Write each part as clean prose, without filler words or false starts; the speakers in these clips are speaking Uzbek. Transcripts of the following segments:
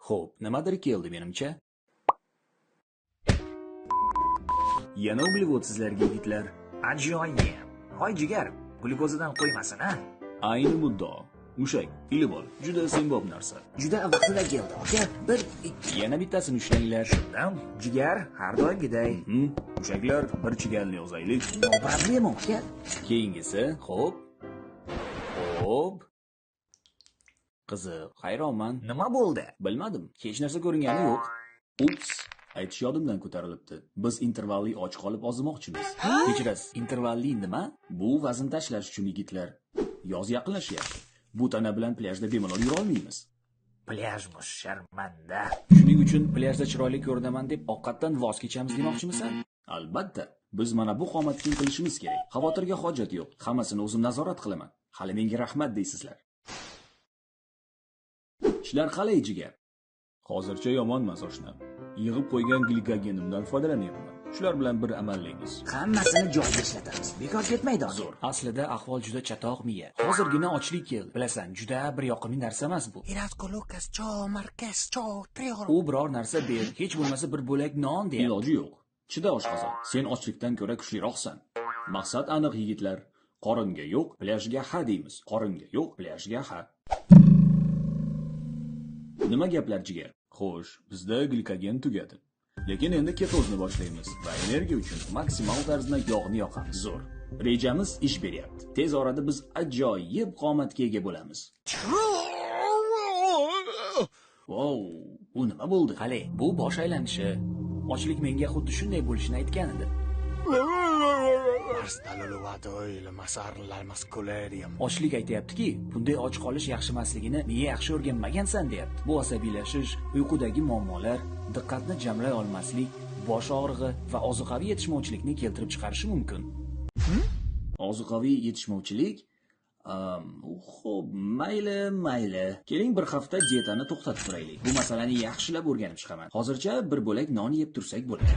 Xo'p, nimadir keldi menimcha. Yana uglevod sizlarga yigitlar. Ajoyib. Hoy jigar, glyukozidan qo'ymasin, ha? Ayni muddao. Mushak, ilib ol. Juda senbob narsa. Juda vaqtida keldi, aka. Bir, Yana bittasini ushlanglar. shundan jigar har doimgiday. Mushaklar, bir chigalni yozaylik. Problema, aka. Keyingisi, xo'p. Xo'p. Qiziq, hayronman. Nima bo'ldi? Bilmadim. Hech narsa ko'ringani yo'q. Ups, aytish yodimdan ko'tarilibdi. Biz intervalli och qolib ozmoqchimiz. Kechirasiz, intervalli nima? Bu vazn tashlash uchun yigitlar. Yoz yaqinlashyapti. Bu tana bilan plyajda bemalol yura olmaymiz. Plyajmiz sharmanda. Shuning uchun plyajda chiroyli ko'rinaman deb ovqatdan voz kechamiz demoqchimisan? Albatta, biz mana bu qomatga intilishimiz kerak. Xavotirga hojat yo'q. Hammasini o'zim nazorat qilaman. Hali menga rahmat deysizlar. Ishlar qalay jigar? Hozircha yomonmas oshnam. Yig'ib qo'ygan glikogenimdan foydalanyapman. Shular bilan bir amallaymiz. Hammasini joyiga ishlatamiz. Bekor ketmaydi hozir. Zo'r. Aslida ahvol juda chatoq miya. Hozirgina ochlik keldi. Bilasan, juda bir yoqimli narsa emas bu. Iratko Lukas, cho Marquez, cho Triol. U biror narsa ber, hech bo'lmasa bir bo'lak non deyapti. Iloji yo'q. Chida oshqozon. Sen ochlikdan ko'ra kuchliroqsan. Maqsad aniq yigitlar. Qoringa yo'q, plyajga ha deymiz. Qoringa yo'q, plyajga ha. Nima gaplar jigar? Xo'sh, bizda glikogen tugadi. Lekin endi ketozni boshlaymiz va energiya uchun maksimal tarzda yog'ni yoqamiz. Zo'r. Rejamiz ish beryapti. Tez orada biz ajoyib qomatga ega bo'lamiz. Wow, bu nima bo'ldi? Qale, bu bosh aylanishi. Ochlik menga xuddi shunday bo'lishini aytgan edi. Ochlik aytayaptiki, bunday och qolish yaxshi emasligini miya yaxshi o'rganmagansan deyapti. Bu asabiylashish, uyqudagi muammolar, diqqatni jamlay olmaslik, bosh og'rig'i va ozuqaviy yetishmovchilikni keltirib chiqarishi mumkin. Ozuqaviy yetishmovchilik? Xo'p, mayli. Keling bir hafta dietani to'xtatib turaylik. Bu masalani yaxshilab o'rganib chiqaman. Hozircha bir bo'lak non yeb tursak bo'ladi.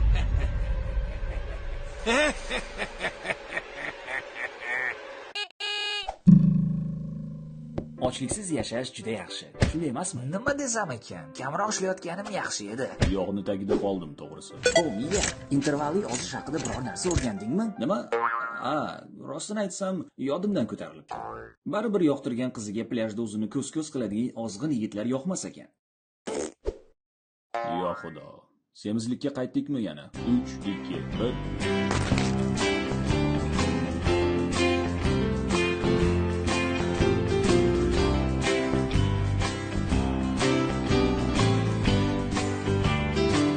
Ochliksiz yashash juda yaxshi. Shunday emasmi? Nima desam ekan? Kamroq ishlayotganim yaxshi edi. Yog'ni tagida qoldim to'g'risi. Miya, intervalli ozish haqida biror narsa o'rgandingmi? Nima? Rostini aytsam, yodimdan ko'tarilibdi. Baribir yoqtirgan qiziga plyajda o'zini ko'z-ko'z qiladigan ozg'in yigitlar yoqmas ekan. Yo xudo. Semizlikka qaytdikmi yana? 3, 2, 1.